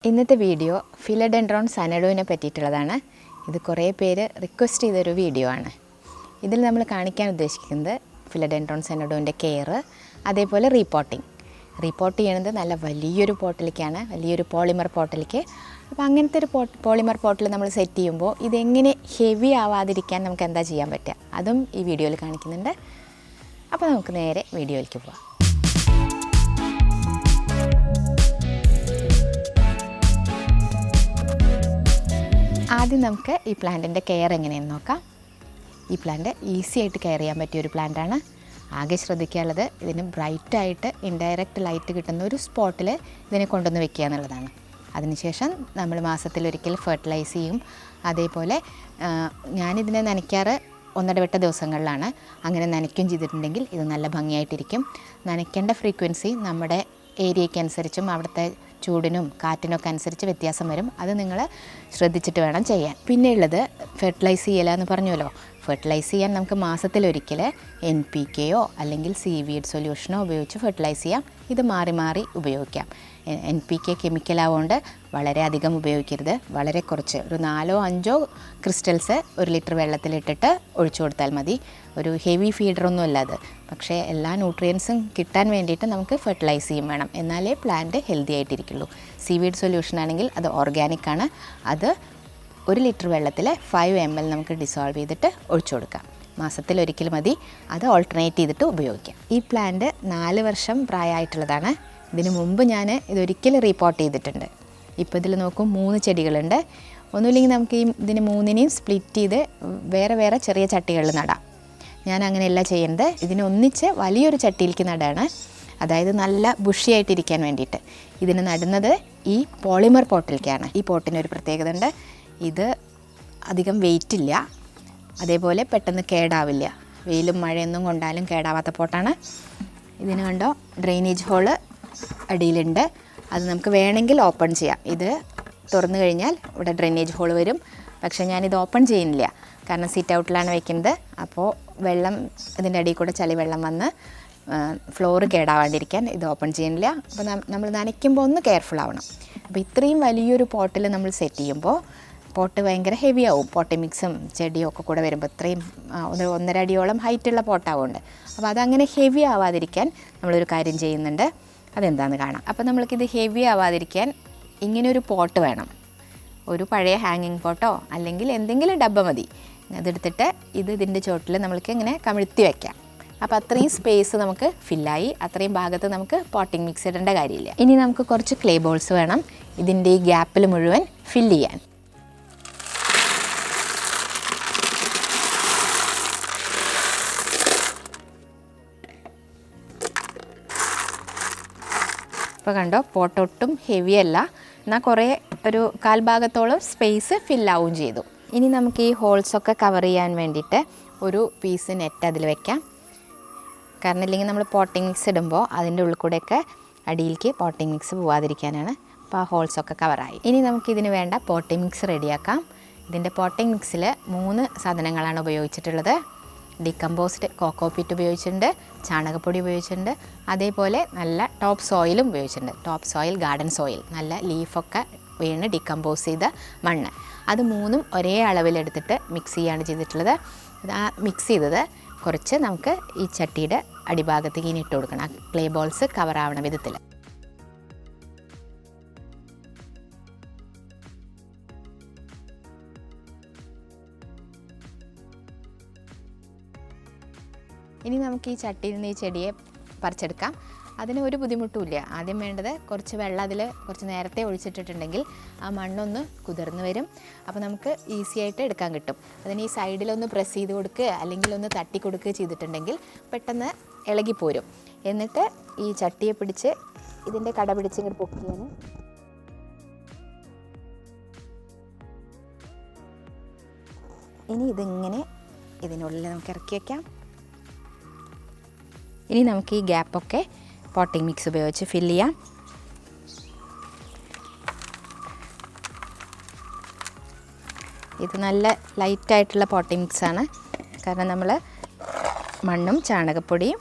ഇന്നത്തെ video philodendron സനഡോനെ പറ്റിയിട്ടുള്ളതാണ്. ഇത് കുറേ പേര് റിക്വസ്റ്റ് ചെയ്തൊരു വീഡിയോ ആണ്. ഇതിൽ നമ്മൾ കാണിക്കാൻ ഉദ്ദേശിക്കുന്നത് ഫിലഡെൻഡ്രോൺ സനഡോൻ്റെ കെയർ, അതേപോലെ റീപോട്ട് ചെയ്യണത് നല്ല വലിയൊരു പോട്ടിലേക്കാണ്, വലിയൊരു പോളിമർ പോട്ടിലേക്ക്. അപ്പോൾ അങ്ങനത്തെ ഒരു പോളിമർ പോട്ടിൽ നമ്മൾ സെറ്റ് ചെയ്യുമ്പോൾ ഇതെങ്ങനെ ഹെവി ആവാതിരിക്കാൻ നമുക്ക് എന്താ ചെയ്യാൻ പറ്റുക, അതും ഈ വീഡിയോയിൽ കാണിക്കുന്നുണ്ട്. അപ്പോൾ നമുക്ക് നേരെ വീഡിയോയിലേക്ക് പോവാം. ആദ്യം നമുക്ക് ഈ പ്ലാന്റിൻ്റെ കെയർ എങ്ങനെയെന്ന് നോക്കാം. ഈ പ്ലാന്റ് ഈസി ആയിട്ട് കെയർ ചെയ്യാൻ പറ്റിയ ഒരു പ്ലാന്റാണ്. ആകെ ശ്രദ്ധിക്കാനുള്ളത് ഇതിന് ബ്രൈറ്റായിട്ട് ഇൻഡയറക്റ്റ് ലൈറ്റ് കിട്ടുന്ന ഒരു സ്പോട്ടിൽ ഇതിനെ കൊണ്ടുവന്ന് വെക്കുക എന്നുള്ളതാണ്. അതിനുശേഷം നമ്മൾ മാസത്തിലൊരിക്കൽ ഫെർട്ടിലൈസ് ചെയ്യും. അതേപോലെ ഞാനിതിനെ നനയ്ക്കാറ് ഒന്നിടവിട്ട ദിവസങ്ങളിലാണ്. അങ്ങനെ നനയ്ക്കും ചെയ്തിട്ടുണ്ടെങ്കിൽ ഇത് നല്ല ഭംഗിയായിട്ടിരിക്കും. നനയ്ക്കേണ്ട ഫ്രീക്വൻസി നമ്മുടെ ഏരിയയ്ക്ക് അനുസരിച്ചും അവിടുത്തെ ചൂടിനും കാറ്റിനൊക്കെ അനുസരിച്ച് വ്യത്യാസം വരും. അത് നിങ്ങൾ ശ്രദ്ധിച്ചിട്ട് വേണം ചെയ്യാൻ. പിന്നെ ഉള്ളത് ഫെർട്ടിലൈസ് ചെയ്യല എന്ന് പറഞ്ഞല്ലോ. ഫെർട്ടിലൈസ് ചെയ്യാൻ നമുക്ക് മാസത്തിലൊരിക്കൽ NPKയോ അല്ലെങ്കിൽ സീവീഡ് സൊല്യൂഷനോ ഉപയോഗിച്ച് ഫെർട്ടിലൈസ് ചെയ്യാം. ഇത് മാറി മാറി ഉപയോഗിക്കാം. NPK കെമിക്കലാവുകൊണ്ട് വളരെ അധികം ഉപയോഗിക്കരുത്. വളരെ കുറച്ച്, ഒരു 4-5 ക്രിസ്റ്റൽസ് 1 ലിറ്റർ വെള്ളത്തിലിട്ടിട്ട് ഒഴിച്ചു കൊടുത്താൽ മതി. ഒരു ഹെവി ഫീഡറൊന്നും അല്ല അത്. പക്ഷേ എല്ലാ ന്യൂട്രിയൻസും കിട്ടാൻ വേണ്ടിയിട്ട് നമുക്ക് ഫെർട്ടിലൈസ് ചെയ്യും വേണം. എന്നാലേ പ്ലാന്റ് ഹെൽത്തി ആയിട്ടിരിക്കുള്ളൂ. സീവീഡ് സൊല്യൂഷൻ ആണെങ്കിൽ അത് ഓർഗാനിക്കാണ്. അത് 1 ലിറ്റർ വെള്ളത്തിൽ 5 ml നമുക്ക് ഡിസോൾവ് ചെയ്തിട്ട് ഒഴിച്ചു കൊടുക്കാം. മാസത്തിലൊരിക്കൽ മതി. അത് ഓൾട്ടർനേറ്റ് ചെയ്തിട്ട് ഉപയോഗിക്കാം. ഈ പ്ലാന്റ് 4 വർഷം പ്രായമായിട്ടുള്ളതാണ്. ഇതിന് മുമ്പ് ഞാൻ ഇതൊരിക്കൽ റീപോർട്ട് ചെയ്തിട്ടുണ്ട്. ഇപ്പോൾ ഇതിൽ നോക്കും 3 ചെടികളുണ്ട്. ഒന്നുമില്ലെങ്കിൽ നമുക്ക് ഇതിന് 3നെയും സ്പ്ലിറ്റ് ചെയ്ത് വേറെ വേറെ ചെറിയ ചട്ടികളിൽ നടാം. ഞാൻ അങ്ങനെയല്ല ചെയ്യുന്നത്. ഇതിനെ ഒന്നിച്ച് വലിയൊരു ചട്ടിയിലേക്ക് നടാണ്. അതായത് നല്ല ബുഷിയായിട്ടിരിക്കാൻ വേണ്ടിയിട്ട്. ഇതിന് നടുന്നത് ഈ പോളിമർ പോട്ടിലേക്കാണ്. ഈ പോട്ടിനൊരു പ്രത്യേകത ഉണ്ട്. ഇത് അധികം വെയിറ്റ് ഇല്ല, അതേപോലെ പെട്ടെന്ന് കേടാവില്ല. വെയിലും മഴയൊന്നും കൊണ്ടാലും കേടാവാത്ത പോട്ടാണ്. ഇതിന് കണ്ടോ ഡ്രെയിനേജ് ഹോള് അടിയിലുണ്ട്. അത് നമുക്ക് വേണമെങ്കിൽ ഓപ്പൺ ചെയ്യാം. ഇത് തുറന്നു കഴിഞ്ഞാൽ ഇവിടെ ഡ്രെയിനേജ് ഹോൾ വരും. പക്ഷേ ഞാനിത് ഓപ്പൺ ചെയ്യുന്നില്ല, കാരണം സിറ്റ് ഔട്ടിലാണ് വയ്ക്കുന്നത്. അപ്പോൾ വെള്ളം ഇതിൻ്റെ അടിയിൽ കൂടെ ചളി വെള്ളം വന്ന് ഫ്ലോറ് കേടാവാണ്ടിരിക്കാൻ ഇത് ഓപ്പൺ ചെയ്യുന്നില്ല. അപ്പോൾ നമ്മൾ നനയ്ക്കുമ്പോൾ ഒന്ന് കെയർഫുൾ ആവണം. അപ്പോൾ ഇത്രയും വലിയൊരു പോട്ടിൽ നമ്മൾ സെറ്റ് ചെയ്യുമ്പോൾ പോട്ട് ഭയങ്കര ഹെവി ആവും. പോട്ടി മിക്സും ചെടിയും ഒക്കെ കൂടെ വരുമ്പോൾ ഇത്രയും 1.5 അടിയോളം ഹൈറ്റുള്ള പോട്ടാവുന്നുണ്ട്. അപ്പോൾ അതങ്ങനെ ഹെവി ആവാതിരിക്കാൻ നമ്മളൊരു കാര്യം ചെയ്യുന്നുണ്ട്. അതെന്താണെന്ന് കാണാം. അപ്പോൾ നമ്മൾക്കിത് ഹെവി ആവാതിരിക്കാൻ ഇങ്ങനൊരു പോട്ട് വേണം. ഒരു പഴയ ഹാങ്ങിങ് പോട്ടോ അല്ലെങ്കിൽ എന്തെങ്കിലും ഡബ്ബ മതി. അതെടുത്തിട്ട് ഇതിൻ്റെ ചോട്ടിൽ നമ്മൾക്ക് ഇങ്ങനെ കമിഴ്ത്തി വയ്ക്കാം. അപ്പോൾ അത്രയും സ്പേസ് നമുക്ക് ഫില്ലായി. അത്രയും ഭാഗത്ത് നമുക്ക് പോട്ടിംഗ് മിക്സ് ഇടേണ്ട കാര്യമില്ല. ഇനി നമുക്ക് കുറച്ച് ക്ലേ ബോൾസ് വേണം ഇതിൻ്റെ ഈ ഗ്യാപ്പിൽ മുഴുവൻ ഫില്ല് ചെയ്യാൻ. ഇപ്പോൾ കണ്ടോ, പോട്ടൊട്ടും ഹെവി അല്ല, എന്നാൽ കുറേ ഒരു 1/4 ഭാഗത്തോളം സ്പേസ് ഫില്ലാവും ചെയ്തു. ഇനി നമുക്ക് ഈ ഹോൾസൊക്കെ കവർ ചെയ്യാൻ വേണ്ടിയിട്ട് ഒരു പീസ് നെറ്റ് അതിൽ വെക്കാം. കാരണം ഇല്ലെങ്കിൽ നമ്മൾ പോട്ടിംഗ് മിക്സ് ഇടുമ്പോൾ അതിൻ്റെ ഉള്ളിൽ കൂടെയൊക്കെ അടിയിലേക്ക് പോട്ടിംഗ് മിക്സ് പോവാതിരിക്കാനാണ്. അപ്പോൾ ആ ഹോൾസൊക്കെ കവറായി. ഇനി നമുക്കിതിന് വേണ്ട പോട്ടിംഗ് മിക്സ് റെഡിയാക്കാം. ഇതിൻ്റെ പോട്ടിംഗ് മിക്സിൽ 3 സാധനങ്ങളാണ് ഉപയോഗിച്ചിട്ടുള്ളത്. ഡിക്കമ്പോസ്ഡ് കോക്കോപിറ്റ് ഉപയോഗിച്ചിട്ടുണ്ട്, ചാണകപ്പൊടി ഉപയോഗിച്ചിട്ടുണ്ട്, അതേപോലെ നല്ല ടോപ്പ് സോയിലും ഉപയോഗിച്ചിട്ടുണ്ട്. ടോപ്പ് സോയിൽ, ഗാർഡൻ സോയിൽ, നല്ല ലീഫൊക്കെ വീണ് ഡിക്കമ്പോസ് ചെയ്ത മണ്ണ്. അത് 3ഉം ഒരേ അളവിലെടുത്തിട്ട് മിക്സ് ചെയ്യാണ് ചെയ്തിട്ടുള്ളത്. ആ മിക്സ് ചെയ്തത് കുറച്ച് നമുക്ക് ഈ ചട്ടിയുടെ അടിഭാഗത്തേക്ക് ഇനി ഇട്ട് കൊടുക്കണം. ആ ക്ലേ ബോൾസ് കവറാവണ വിധത്തിൽ. ഇനി നമുക്ക് ഈ ചട്ടിയിൽ നിന്ന് ഈ ചെടിയെ പറിച്ചെടുക്കാം. അതിന് ഒരു ബുദ്ധിമുട്ടുമില്ല. ആദ്യം വേണ്ടത് കുറച്ച് വെള്ളം അതിൽ കുറച്ച് നേരത്തെ ഒഴിച്ചിട്ടിട്ടുണ്ടെങ്കിൽ ആ മണ്ണൊന്ന് കുതിർന്ന് വരും. അപ്പോൾ നമുക്ക് ഈസി ആയിട്ട് എടുക്കാൻ കിട്ടും. അതിന് ഈ സൈഡിലൊന്ന് പ്രസ് ചെയ്ത് കൊടുക്കുക അല്ലെങ്കിൽ ഒന്ന് തട്ടി കൊടുക്കുക ചെയ്തിട്ടുണ്ടെങ്കിൽ പെട്ടെന്ന് ഇളകിപ്പോരും. എന്നിട്ട് ഈ ചട്ടിയെ പിടിച്ച് ഇതിൻ്റെ കട പിടിച്ച് ഇങ്ങോട്ട് പൊക്കിയാണ് ഇനി ഇതിങ്ങനെ ഇതിനുള്ളിൽ നമുക്ക് ഇറക്കി വയ്ക്കാം. ഇനി നമുക്ക് ഈ ഗ്യാപ്പൊക്കെ പോട്ടിംഗ് മിക്സ് ഉപയോഗിച്ച് ഫില്ല് ചെയ്യാം. ഇത് നല്ല ലൈറ്റായിട്ടുള്ള പോട്ടിംഗ് മിക്സാണ്. കാരണം നമ്മൾ മണ്ണും ചാണകപ്പൊടിയും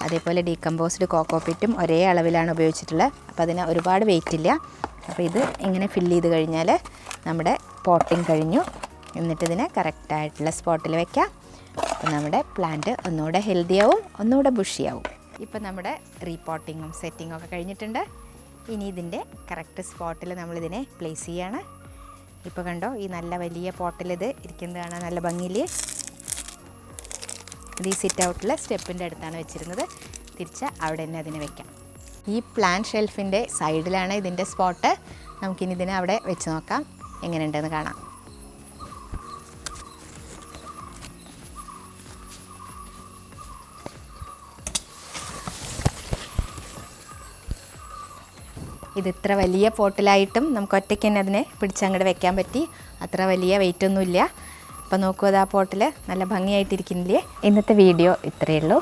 അതേപോലെ ഡീകമ്പോസ്ഡ് കോക്കോപിറ്റും ഒരേ അളവിലാണ് ഉപയോഗിച്ചിട്ടുള്ളത്. അപ്പോൾ അതിന് ഒരുപാട് വെയിറ്റ് ഇല്ല. അപ്പോൾ ഇത് ഇങ്ങനെ ഫില്ല് ചെയ്ത് കഴിഞ്ഞാൽ നമ്മുടെ പോട്ടിങ് കഴിഞ്ഞു. എന്നിട്ടിതിനെ കറക്റ്റായിട്ടുള്ള സ്പോട്ടിൽ വെക്കാം. അപ്പോൾ നമ്മുടെ പ്ലാന്റ് ഒന്നുകൂടെ ഹെൽത്തിയാവും, ഒന്നുകൂടെ ബുഷിയാവും. ഇപ്പോൾ നമ്മുടെ റീപോട്ടിങ്ങും സെറ്റിങ്ങും ഒക്കെ കഴിഞ്ഞിട്ടുണ്ട്. ഇനി ഇതിൻ്റെ കറക്റ്റ് സ്പോട്ടിൽ നമ്മളിതിനെ പ്ലേസ് ചെയ്യാണ്. ഇപ്പോൾ കണ്ടോ, ഈ നല്ല വലിയ പോട്ടിലിത് ഇരിക്കുന്നത് കാണാൻ നല്ല ഭംഗിയിൽ. ഇത് ഈ സിറ്റ് ഔട്ടിൽ സ്റ്റെപ്പിൻ്റെ അടുത്താണ് വെച്ചിരുന്നത്. തിരിച്ച് അവിടെ തന്നെ അതിനെ വെക്കാം. ഈ പ്ലാന്റ് ഷെൽഫിൻ്റെ സൈഡിലാണ് ഇതിൻ്റെ സ്പോട്ട്. നമുക്കിനി ഇതിനെ അവിടെ വെച്ച് നോക്കാം, എങ്ങനെയുണ്ടെന്ന് കാണാം. ഇത് ഇത്ര വലിയ പോട്ടിലായിട്ടും നമുക്ക് ഒറ്റയ്ക്ക് തന്നെ അതിനെ പിടിച്ചങ്ങോട്ട് വെക്കാൻ പറ്റി. അത്ര വലിയ വെയിറ്റ് ഒന്നുമില്ല. അപ്പോൾ നോക്കൂ, അത് ആ പോട്ടിൽ നല്ല ഭംഗിയായിട്ടിരിക്കുന്നില്ലേ. ഇന്നത്തെ വീഡിയോ ഇത്രയേ ഉള്ളൂ.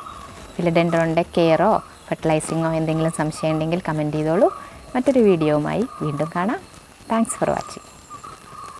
ഫിലോഡെൻഡ്രോണിൻ്റെ കെയറോ ഫെർട്ടിലൈസിങ്ങോ എന്തെങ്കിലും സംശയം ഉണ്ടെങ്കിൽ കമൻറ്റ് ചെയ്തോളൂ. മറ്റൊരു വീഡിയോവുമായി വീണ്ടും കാണാം. Thanks for watching.